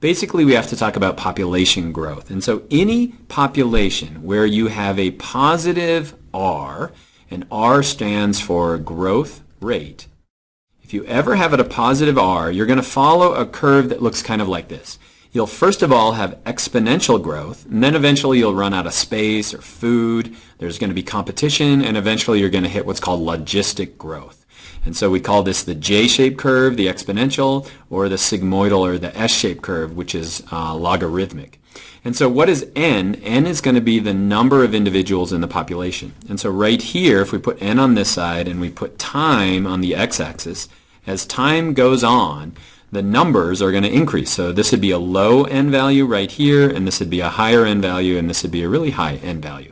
Basically, we have to talk about population growth. And so any population where you have a positive R, and R stands for growth rate. If you ever have it a positive R, you're going to follow a curve that looks kind of like this. You'll first of all have exponential growth, and then eventually you'll run out of space or food. There's going to be competition, and eventually you're going to hit what's called logistic growth. And so we call this the J-shaped curve, the exponential, or the sigmoidal or the S-shaped curve, which is logarithmic. And so what is n? N is going to be the number of individuals in the population. And so right here, if we put n on this side and we put time on the x-axis, as time goes on, the numbers are going to increase. So this would be a low n value right here, and this would be a higher n value, and this would be a really high n value.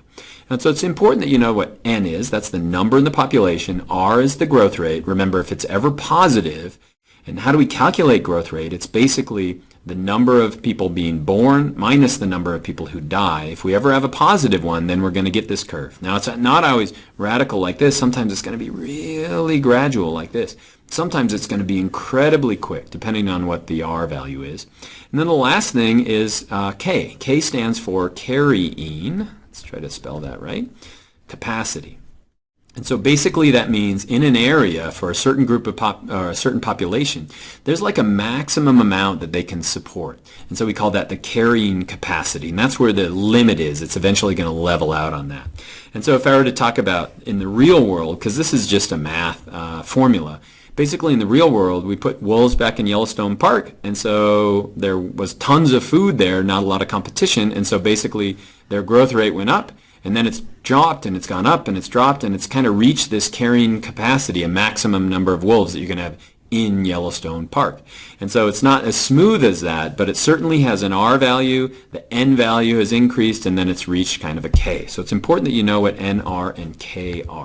And so it's important that you know what n is. That's the number in the population. R is the growth rate. Remember, if it's ever positive, and how do we calculate growth rate? It's basically the number of people being born minus the number of people who die. If we ever have a positive one, then we're going to get this curve. Now, it's not always radical like this. Sometimes it's going to be really gradual like this. Sometimes it's going to be incredibly quick, depending on what the R value is. And then the last thing is K. K stands for carrying. Let's try to spell that right. Capacity. And so basically that means in an area for a certain group of a certain population, there's like a maximum amount that they can support. And so we call that the carrying capacity. And that's where the limit is. It's eventually going to level out on that. And so if I were to talk about in the real world, because this is just a math formula, basically in the real world, we put wolves back in Yellowstone Park, and so there was tons of food there, not a lot of competition, and so basically their growth rate went up, and then it's dropped, and it's gone up, and it's dropped, and it's kind of reached this carrying capacity, a maximum number of wolves that you can have in Yellowstone Park. And so it's not as smooth as that, but it certainly has an R value, the N value has increased, and then it's reached kind of a K. So it's important that you know what N, R, and K are.